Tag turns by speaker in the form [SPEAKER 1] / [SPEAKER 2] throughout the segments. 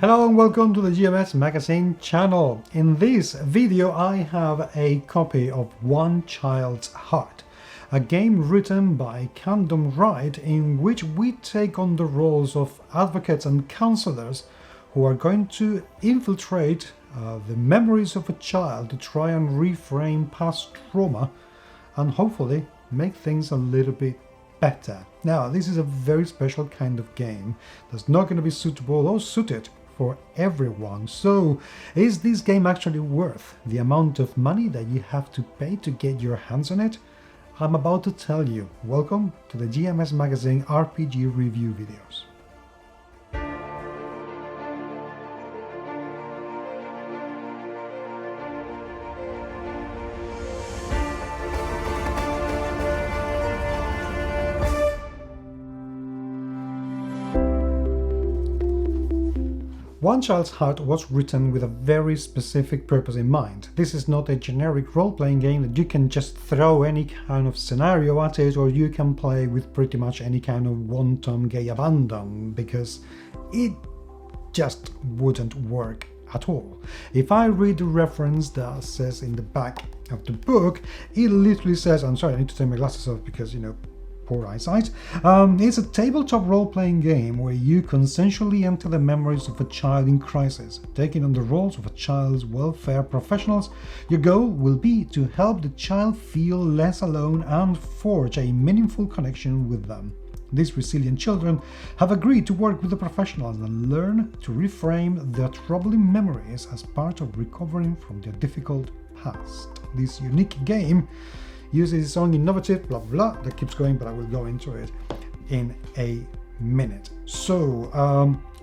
[SPEAKER 1] Hello and welcome to the GMS Magazine channel. In this video I have a copy of One Child's Heart, a game written by Camdon Wright in which we take on the roles of advocates and counselors who are going to infiltrate the memories of a child to try and reframe past trauma and hopefully make things a little bit better. Now, this is a very special kind of game that's not going to be suitable or suited for everyone. So, is this game actually worth the amount of money that you have to pay to get your hands on it? I'm about to tell you. Welcome to the GMS Magazine RPG review videos. One Child's Heart was written with a very specific purpose in mind. This is not a generic role-playing game that you can just throw any kind of scenario at it, or you can play with pretty much any kind of wanton gay abandon, because it just wouldn't work at all. If I read the reference that says in the back of the book, it literally says, I'm sorry, I need to take my glasses off because, poor eyesight. It's a tabletop role-playing game where you consensually enter the memories of a child in crisis, taking on the roles of a child's welfare professionals. Your goal will be to help the child feel less alone and forge a meaningful connection with them. These resilient children have agreed to work with the professionals and learn to reframe their troubling memories as part of recovering from their difficult past. This unique game uses its own innovative blah blah that keeps going, but I will go into it in a minute. So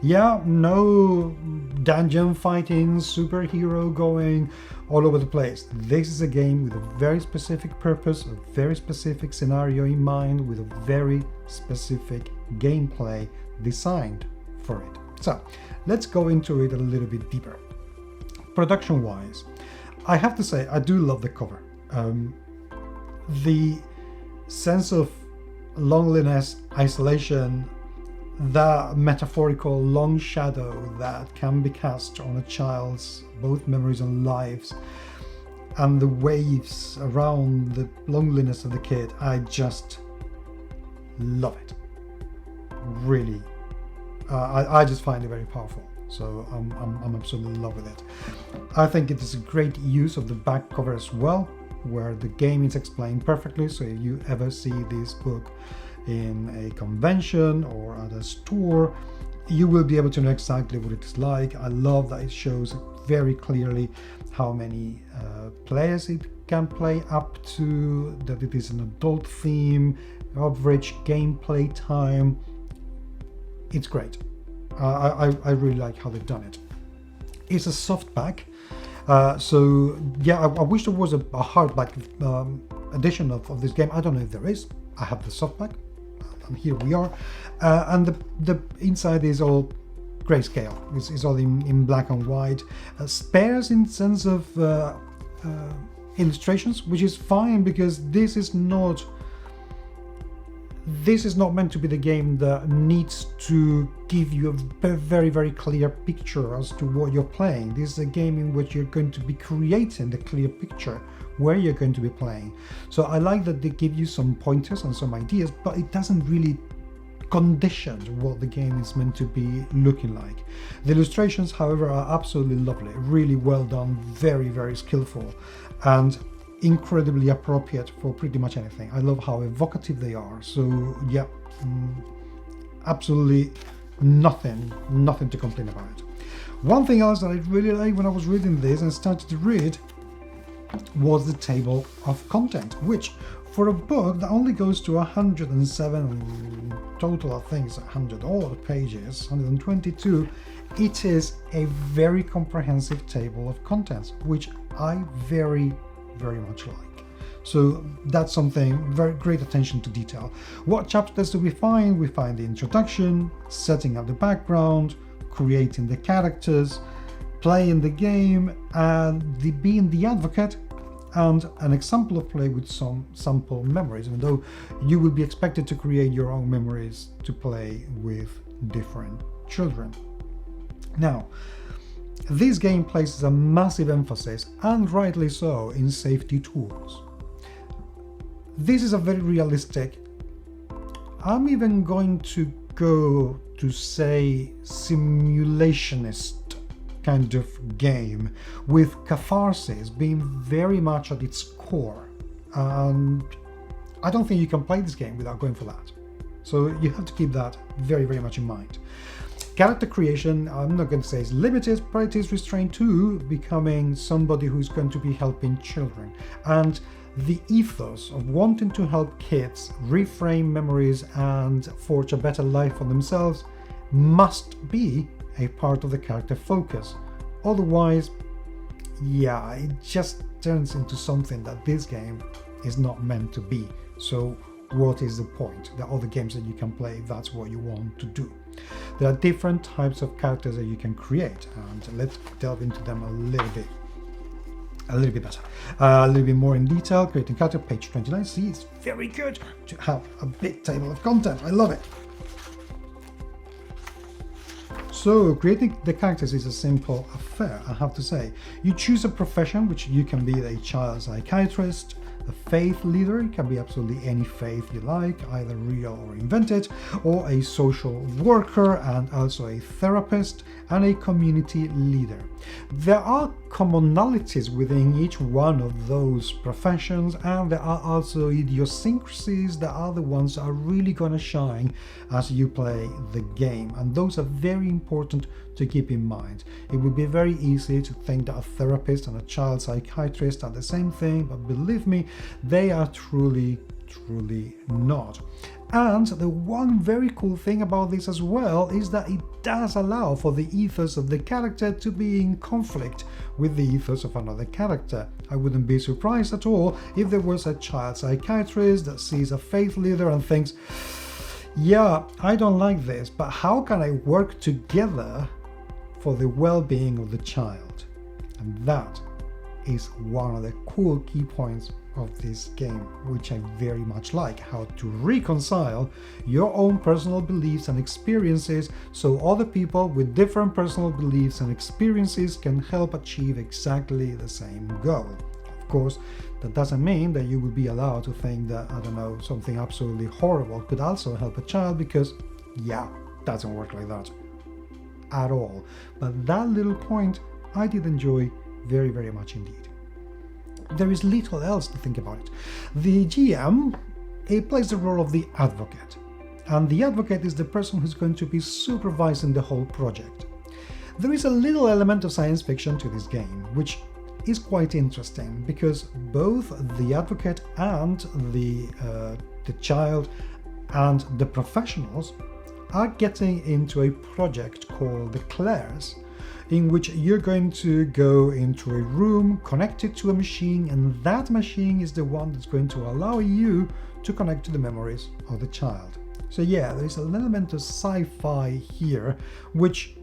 [SPEAKER 1] no dungeon fighting, superhero going all over the place. This is a game with a very specific purpose, a very specific scenario in mind, with a very specific gameplay designed for it. So let's go into it a little bit deeper. Production wise, I have to say I do love the cover. The sense of loneliness, isolation, the metaphorical long shadow that can be cast on a child's both memories and lives, and the waves around the loneliness of the kid, I just love it. Really, I just find it very powerful. So I'm absolutely in love with it. I think it is a great use of the back cover as well, where the game is explained perfectly. So if you ever see this book in a convention or at a store, you will be able to know exactly what it is like. I love that it shows very clearly how many players it can play up to, that it is an adult theme, average gameplay time. It's great. I really like how they've done it. It's a softback. So yeah, I wish there was a hardback edition of this game. I don't know if there is. I have the softback, and here we are. And the inside is all grayscale. It's all in black and white. Spares in sense of illustrations, which is fine, because this is not meant to be the game that needs to give you a very, very clear picture as to what you're playing. This is a game in which you're going to be creating the clear picture where you're going to be playing. So I like that they give you some pointers and some ideas, but it doesn't really condition what the game is meant to be looking like. The illustrations, however, are absolutely lovely, really well done, very, very skillful, and incredibly appropriate for pretty much anything. I love how evocative they are. So yeah, absolutely nothing to complain about. One thing else that I really liked when I was reading this and started to read was the table of content, which for a book that only goes to 107 total, I think it's 100 odd pages, 122, it is a very comprehensive table of contents, which I very much like. So that's something, very great attention to detail. What chapters do we find? We find the introduction, setting up the background, creating the characters, playing the game, and being the advocate, and an example of play with some sample memories, even though you will be expected to create your own memories to play with different children. Now, this game places a massive emphasis, and rightly so, in safety tools. This is a very realistic, I'm even going to go to say simulationist kind of game, with catharsis being very much at its core. And I don't think you can play this game without going for that. So you have to keep that very, very much in mind. Character creation, I'm not going to say is limited, but it is restrained to becoming somebody who's going to be helping children. And the ethos of wanting to help kids reframe memories and forge a better life for themselves must be a part of the character focus. Otherwise, yeah, it just turns into something that this game is not meant to be. So what is the point? There are other games that you can play if that's what you want to do. There are different types of characters that you can create, and let's delve into them a little bit better, a little bit more in detail. Creating character, page 29. See, it's very good to have a big table of content. I love it. So creating the characters is a simple affair, I have to say. You choose a profession, which you can be a child psychiatrist, a faith leader. It can be absolutely any faith you like, either real or invented, or a social worker, and also a therapist, and a community leader. There are commonalities within each one of those professions, and there are also idiosyncrasies that are the ones that are really going to shine as you play the game, and those are very important to keep in mind. It would be very easy to think that a therapist and a child psychiatrist are the same thing, but believe me, they are truly not. And the one very cool thing about this as well is that it does allow for the ethos of the character to be in conflict with the ethos of another character. I wouldn't be surprised at all if there was a child psychiatrist that sees a faith leader and thinks, yeah, I don't like this, but how can I work together for the well-being of the child? And that is one of the cool key points of this game, which I very much like, how to reconcile your own personal beliefs and experiences so other people with different personal beliefs and experiences can help achieve exactly the same goal. Of course, that doesn't mean that you will be allowed to think that, I don't know, something absolutely horrible could also help a child, because yeah, doesn't work like that at all. But that little point I did enjoy very, very much indeed. There is little else to think about it. The GM, it plays the role of the advocate, and the advocate is the person who's going to be supervising the whole project. There is a little element of science fiction to this game, which is quite interesting, because both the advocate and the child and the professionals are getting into a project called the CLERS, in which you're going to go into a room connected to a machine, and that machine is the one that's going to allow you to connect to the memories of the child. So yeah, there's an element of sci-fi here, which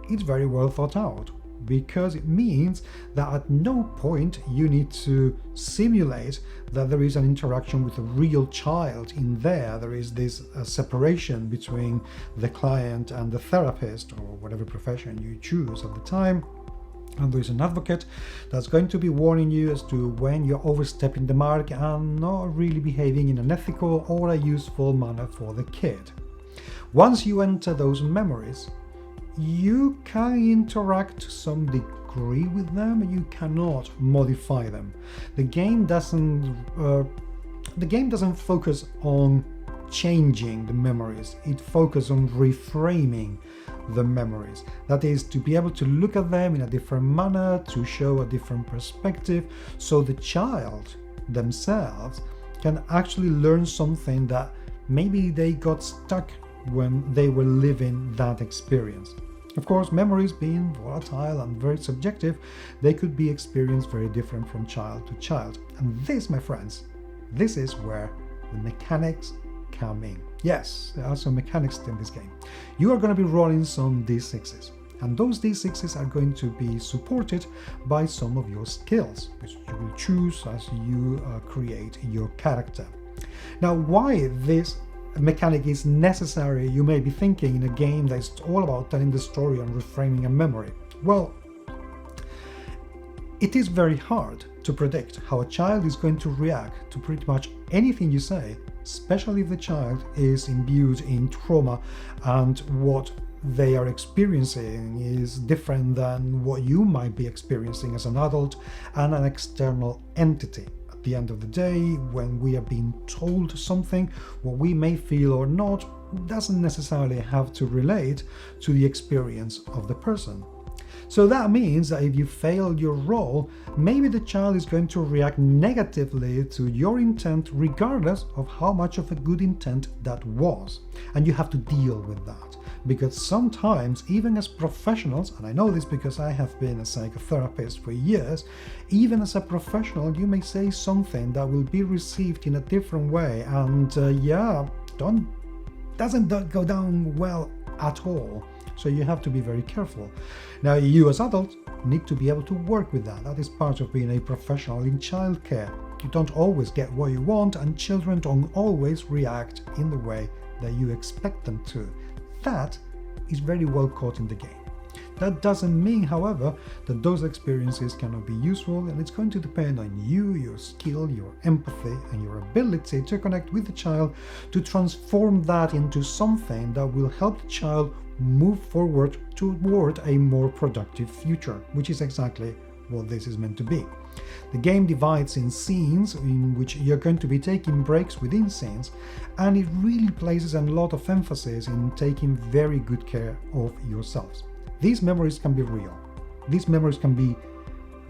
[SPEAKER 1] is very well thought out, because it means that at no point you need to simulate that there is an interaction with a real child in there. There is this separation between the client and the therapist, or whatever profession you choose at the time. And there is an advocate that's going to be warning you as to when you're overstepping the mark and not really behaving in an ethical or a useful manner for the kid. Once you enter those memories, you can interact to some degree with them, you cannot modify them. The game doesn't focus on changing the memories, it focuses on reframing the memories. That is, to be able to look at them in a different manner, to show a different perspective, so the child themselves can actually learn something that maybe they got stuck when they were living that experience. Of course, memories being volatile and very subjective, they could be experienced very different from child to child. And this, my friends, this is where the mechanics come in. Yes, there are some mechanics in this game. You are going to be rolling some d6s, and those d6s are going to be supported by some of your skills, which you will choose as you create your character. Now, why this mechanic is necessary, you may be thinking, in a game that's all about telling the story and reframing a memory? Well, it is very hard to predict how a child is going to react to pretty much anything you say, especially if the child is imbued in trauma and what they are experiencing is different than what you might be experiencing as an adult and an external entity. At the end of the day, when we are being told something, what we may feel or not doesn't necessarily have to relate to the experience of the person. So that means that if you fail your role, maybe the child is going to react negatively to your intent regardless of how much of a good intent that was. And you have to deal with that. Because sometimes, even as professionals, and I know this because I have been a psychotherapist for years, even as a professional, you may say something that will be received in a different way, and doesn't go down well at all. So you have to be very careful. Now, you as adults need to be able to work with that. That is part of being a professional in childcare. You don't always get what you want, and children don't always react in the way that you expect them to. That is very well caught in the game. That doesn't mean, however, that those experiences cannot be useful, and it's going to depend on you, your skill, your empathy, and your ability to connect with the child to transform that into something that will help the child move forward toward a more productive future, which is exactly what this is meant to be. The game divides in scenes in which you're going to be taking breaks within scenes, and it really places a lot of emphasis in taking very good care of yourselves. These memories can be real. These memories can be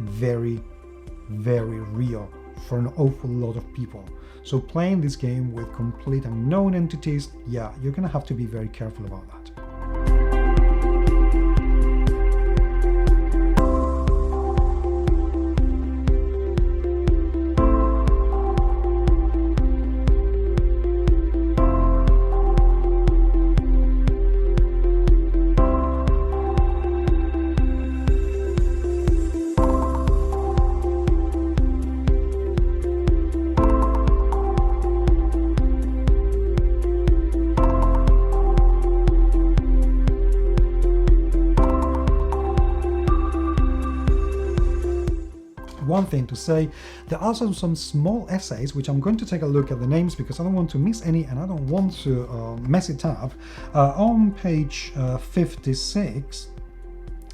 [SPEAKER 1] very, very real for an awful lot of people. So playing this game with complete unknown entities, you're going to have to be very careful about that. One thing to say, there are also some small essays which I'm going to take a look at the names because I don't want to miss any and I don't want to mess it up. On page 56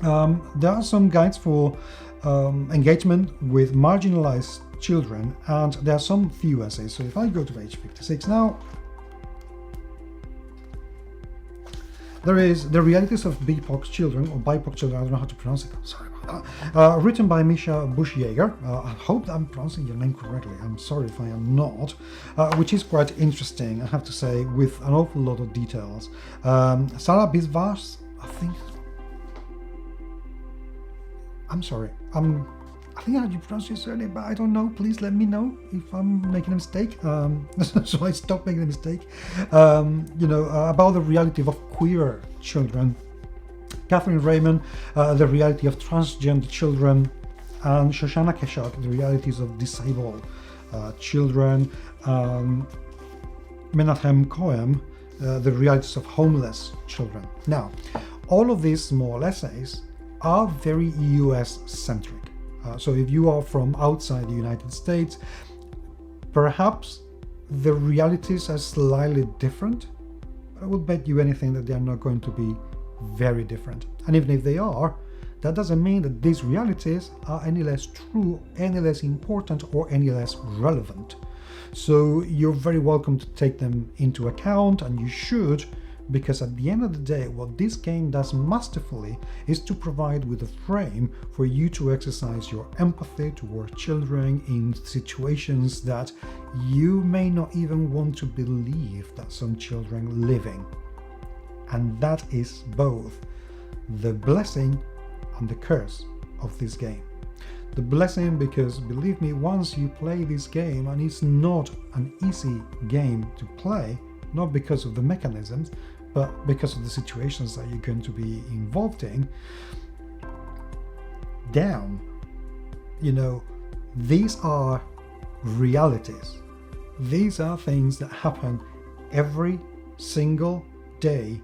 [SPEAKER 1] there are some guides for engagement with marginalized children, and there are some few essays. So if I go to page 56 now, there is The Realities of BIPOC Children, or BIPOC Children, I don't know how to pronounce it, I'm sorry about that. Written by Misha Bushjaeger. I hope I'm pronouncing your name correctly, I'm sorry if I am not. Which is quite interesting, I have to say, with an awful lot of details. Sarah Biswas, I think... I'm sorry, I think how you pronounce your surname, but I don't know. Please let me know if I'm making a mistake, so I stop making a mistake. About the reality of queer children. Catherine Raymond, the reality of transgender children, and Shoshana Keshok, the realities of disabled children. Menachem Cohen, the realities of homeless children. Now, all of these small essays are very US-centric. So if you are from outside the United States, perhaps the realities are slightly different. I would bet you anything that they are not going to be very different. And even if they are, that doesn't mean that these realities are any less true, any less important, or any less relevant. So you're very welcome to take them into account, and you should, because at the end of the day, what this game does masterfully is to provide with a frame for you to exercise your empathy toward children in situations that you may not even want to believe that some children live in. And that is both the blessing and the curse of this game. The blessing because, believe me, once you play this game, and it's not an easy game to play, not because of the mechanisms, but because of the situations that you're going to be involved in, these are realities. These are things that happen every single day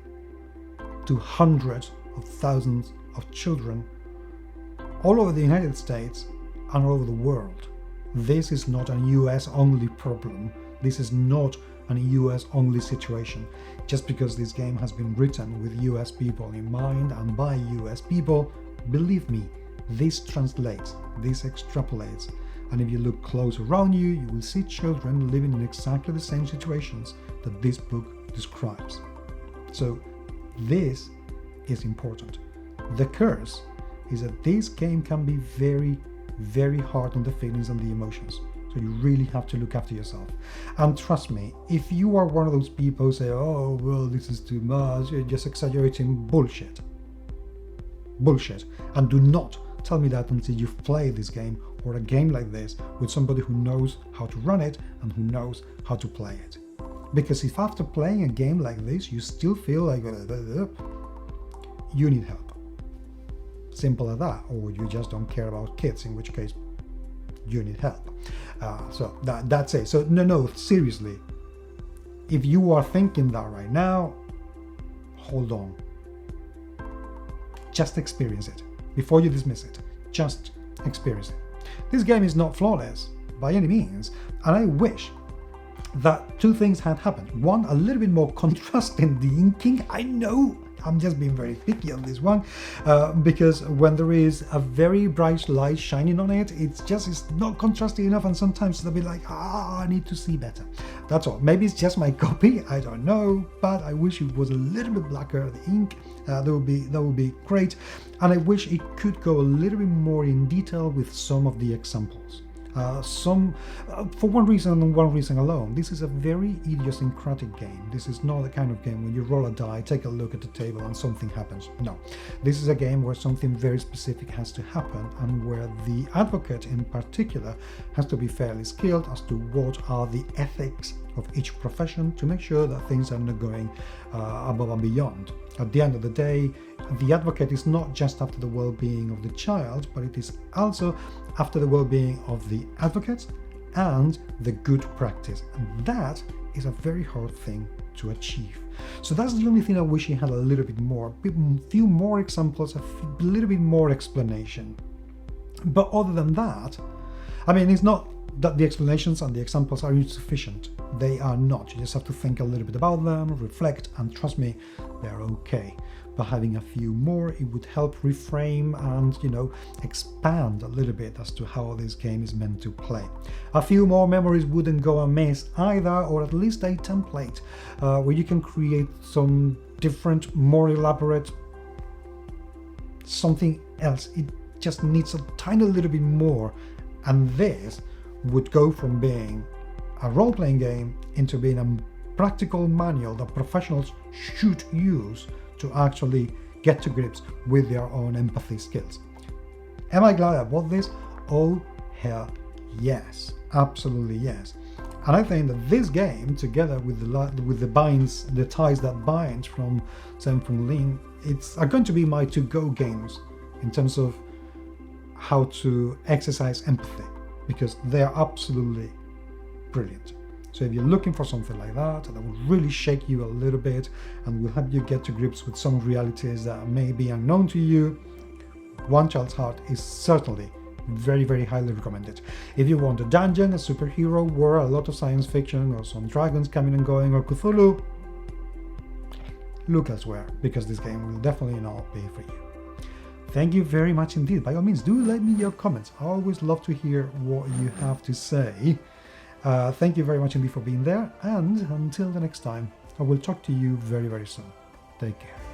[SPEAKER 1] to hundreds of thousands of children all over the United States and all over the world. This is not a US only problem. This is not a US only situation. Just because this game has been written with US people in mind and by US people, believe me, this translates, this extrapolates. And if you look close around you, you will see children living in exactly the same situations that this book describes. So this is important. The curse is that this game can be very, very hard on the feelings and the emotions. So you really have to look after yourself. And trust me, if you are one of those people who say, oh, well, this is too much, you're just exaggerating, bullshit. Bullshit. And do not tell me that until you've played this game or a game like this with somebody who knows how to run it and who knows how to play it. Because if after playing a game like this you still feel like you need help. Simple as that. Or you just don't care about kids, in which case you need help. So that's it. So no, seriously. If you are thinking that right now, hold on. Just experience it. Before you dismiss it, just experience it. This game is not flawless by any means, and I wish that two things had happened. One, a little bit more contrast in the inking. I know I'm just being very picky on this one, because when there is a very bright light shining on it, it's not contrasty enough, and sometimes they'll be like, I need to see better. That's all. Maybe it's just my copy, I don't know, but I wish it was a little bit blacker, the ink. That would be great, and I wish it could go a little bit more in detail with some of the examples. For one reason and one reason alone, this is a very idiosyncratic game. This is not the kind of game when you roll a die, take a look at the table and something happens. No, this is a game where something very specific has to happen, and where the advocate in particular has to be fairly skilled as to what are the ethics of each profession to make sure that things are not going above and beyond. At the end of the day, the advocate is not just after the well-being of the child, but it is also after the well-being of the advocate and the good practice. And that is a very hard thing to achieve. So that's the only thing I wish it had a little bit more, a few more examples, a little bit more explanation. But other than that, I mean, it's not that the explanations and the examples are insufficient. They are not. You just have to think a little bit about them, reflect, and trust me, they're okay. But having a few more, it would help reframe and, expand a little bit as to how this game is meant to play. A few more memories wouldn't go amiss either, or at least a template where you can create some different, more elaborate, something else. It just needs a tiny little bit more, and this would go from being a role-playing game into being a practical manual that professionals should use to actually get to grips with their own empathy skills. Am I glad I bought this? Oh, hell yes. Absolutely yes. And I think that this game, together with the ties that bind from Ling, are going to be my to-go games in terms of how to exercise empathy, because they are absolutely brilliant. So if you're looking for something like that would really shake you a little bit and will help you get to grips with some realities that may be unknown to you, One Child's Heart is certainly very, very highly recommended. If you want a dungeon, a superhero world, a lot of science fiction, or some dragons coming and going, or Cthulhu, look elsewhere, because this game will definitely not be for you. Thank you very much indeed. By all means, do let me your comments. I always love to hear what you have to say. Thank you very much indeed for being there, and until the next time, I will talk to you very, very soon. Take care.